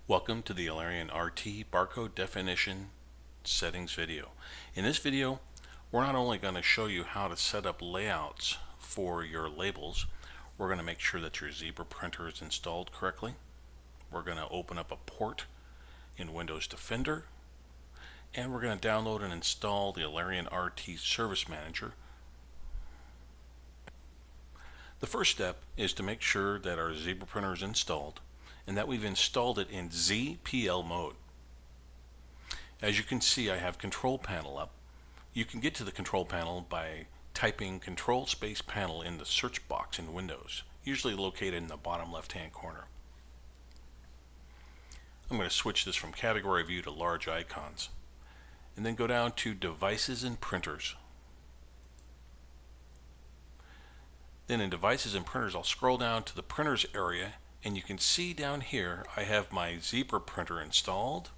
Welcome to the Alerion RT barcode definition settings video. In this video, we're not only going to show you how to set up layouts for your labels, we're going to make sure that your Zebra printer is installed correctly. We're going to open up a port in Windows Defender, and we're going to download and install the Alerion RT Service Manager. The first step is to make sure that our Zebra printer is installed and that we've installed it in ZPL mode. As you can see, I have Control Panel up. You can get to the Control Panel by typing Control Space Panel in the search box in Windows, usually located in the bottom left-hand corner. I'm going to switch this from Category View to Large Icons, and then go down to Devices and Printers. Then in Devices and Printers, I'll scroll down to the Printers area, and you can see down here I have my Zebra printer installed.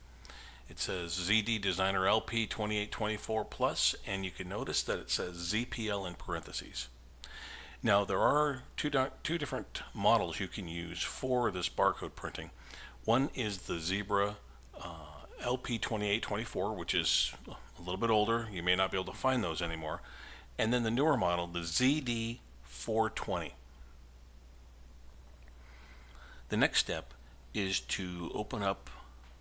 It says ZD Designer LP 2824 Plus, and you can notice that it says ZPL in parentheses. Now there are two different models you can use for this barcode printing. One is the Zebra LP 2824, which is a little bit older. You may not be able to find those anymore. And then the newer model, the ZD 420. The next step is to open up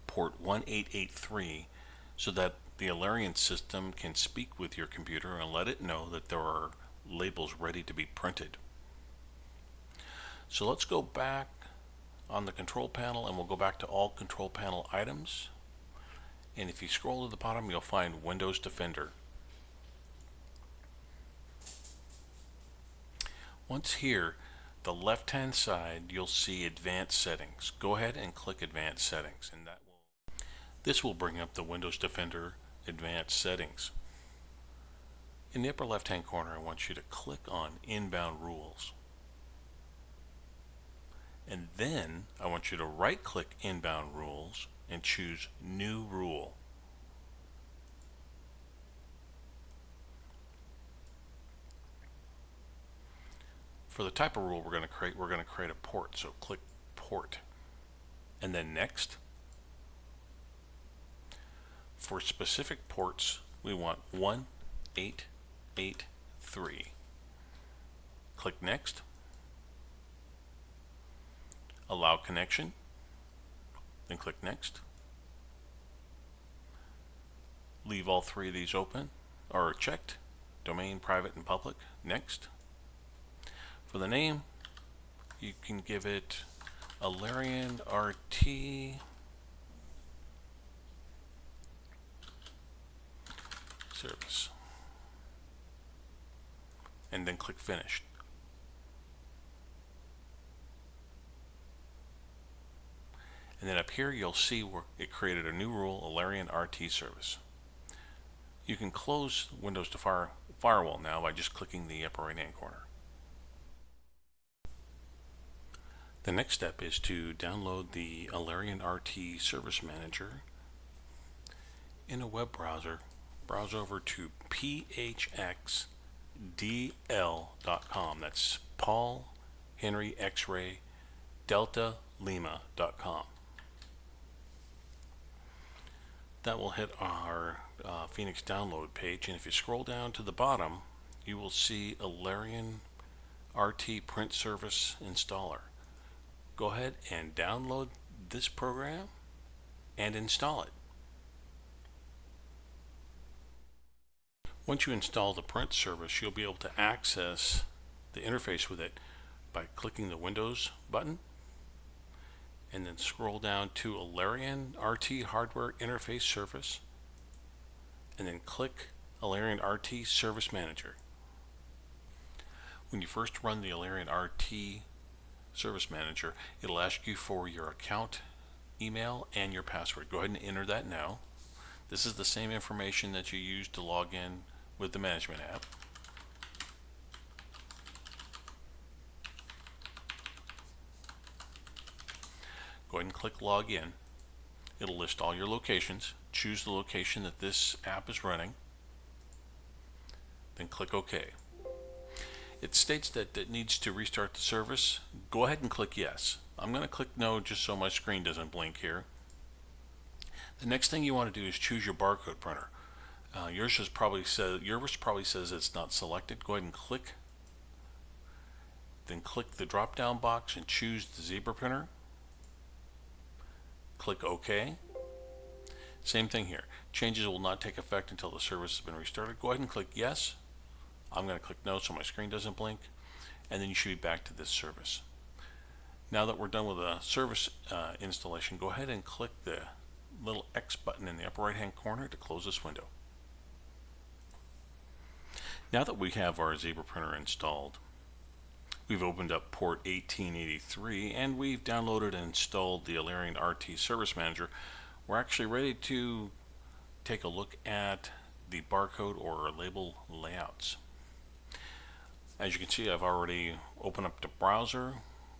port 1883 so that the Alerion system can speak with your computer and let it know that there are labels ready to be printed. So let's go back on the control panel, and we'll go back to all control panel items, and if you scroll to the bottom you'll find Windows Defender. Once here, the left-hand side, you'll see Advanced Settings. Go ahead and click Advanced Settings, and this will bring up the Windows Defender Advanced Settings. In the upper left-hand corner, I want you to click on Inbound Rules, and then I want you to right-click Inbound Rules and choose New Rule. For the type of rule we're going to create a port, so click Port and then Next. For specific ports, we want 1883. Click Next. Allow connection, then click Next. Leave all three of these open or checked. Domain, private, and public. Next. For the name, you can give it Alerion RT Service, and then click Finish. And then up here you'll see where it created a new rule, Alerion RT Service. You can close Windows to Firewall now by just clicking the upper right hand corner. The next step is to download the Alerion RT Service Manager. In a web browser, browse over to phxdl.com. That's Paul Henry X-ray Delta Lima.com. That will hit our Phoenix download page, and if you scroll down to the bottom, you will see Alerion RT Print Service Installer. Go ahead and download this program and install it. Once you install the print service, you'll be able to access the interface with it by clicking the Windows button and then scroll down to Alerion RT Hardware Interface Service and then click Alerion RT Service Manager. When you first run the Alerion RT Service Manager, it'll ask you for your account email and your password. Go ahead and enter that now. This is the same information that you used to log in with the management app. Go ahead and click Login. It'll list all your locations. Choose the location that this app is running, then click OK. It states that it needs to restart the service. Go ahead and click yes. I'm going to click no just so my screen doesn't blink here. The next thing you want to do is choose your barcode printer. Yours probably says it's not selected. Go ahead and click. Then click the drop down box and choose the zebra printer. Click OK. Same thing here. Changes will not take effect until the service has been restarted. Go ahead and click yes. I'm going to click no so my screen doesn't blink, and then you should be back to this service. Now that we're done with the service installation, go ahead and click the little X button in the upper right hand corner to close this window. Now that we have our zebra printer installed, we've opened up port 1883 and we've downloaded and installed the Alerion RT Service Manager. We're actually ready to take a look at the barcode or label layouts. As you can see, I've already opened up the browser,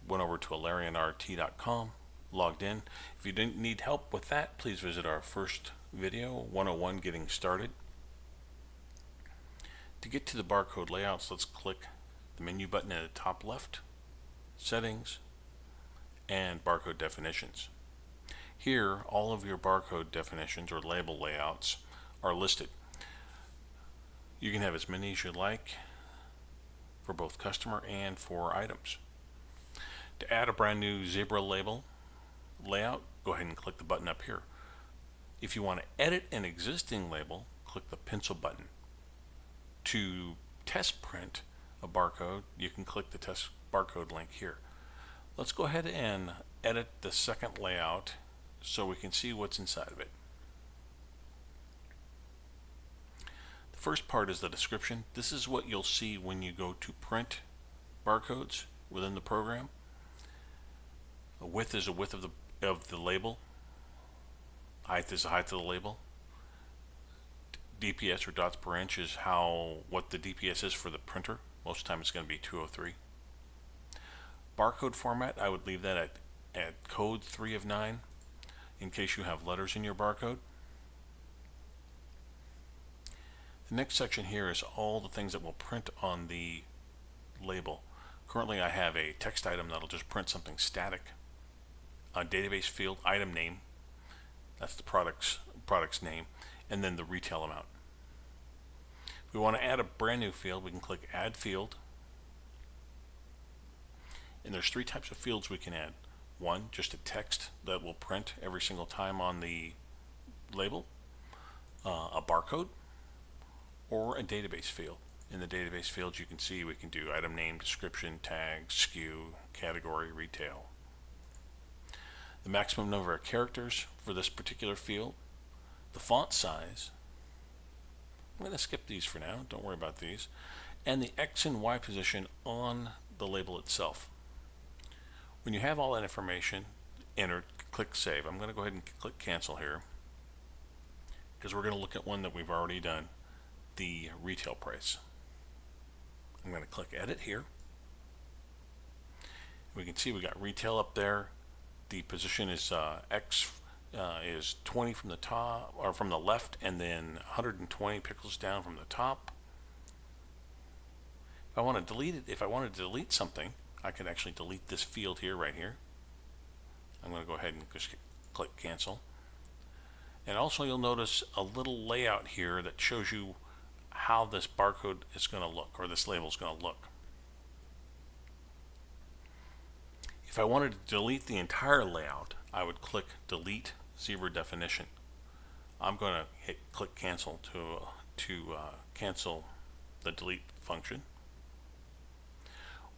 went over to alerionrt.com, logged in. If you didn't need help with that, please visit our first video, 101 Getting Started. To get to the barcode layouts, let's click the menu button at the top left, Settings, and Barcode Definitions. Here, all of your barcode definitions or label layouts are listed. You can have as many as you like for both customer and for items. To add a brand new zebra label layout, go ahead and click the button up here. If you want to edit an existing label, click the pencil button. To test print a barcode, you can click the test barcode link here. Let's go ahead and edit the second layout so we can see what's inside of it. The first part is the description. This is what you'll see when you go to print barcodes within the program. A width is a width of the label. Height is the height of the label. DPS or dots per inch is what the DPS is for the printer. Most of the time it's going to be 203. Barcode format, I would leave that at code 3 of 9 in case you have letters in your barcode. The next section here is all the things that will print on the label. Currently I have a text item that'll just print something static. A database field, item name, that's the product's name, and then the retail amount. If we want to add a brand new field, we can click Add Field. And there's three types of fields we can add. One, just a text that will print every single time on the label, a barcode, or a database field. In the database fields, you can see we can do item name, description, tag, SKU, category, retail. The maximum number of characters for this particular field, the font size. I'm going to skip these for now, don't worry about these, and the X and Y position on the label itself. When you have all that information entered, click Save. I'm going to go ahead and click Cancel here because we're going to look at one that we've already done, the retail price. I'm going to click Edit here. We can see we got retail up there. The position is X is 20 from the top or from the left, and then 120 pixels down from the top. If I want to delete it, if I wanted to delete something, I can actually delete this field here, right here. I'm going to go ahead and just click Cancel. And also you'll notice a little layout here that shows you how this barcode is going to look, or this label is going to look. If I wanted to delete the entire layout, I would click Delete Zebra Definition. I'm going to click Cancel to cancel the delete function.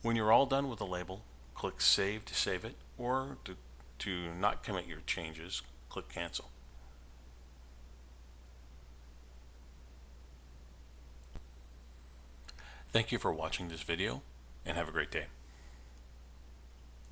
When you're all done with the label, click Save to save it, or to not commit your changes, click Cancel. Thank you for watching this video, and have a great day.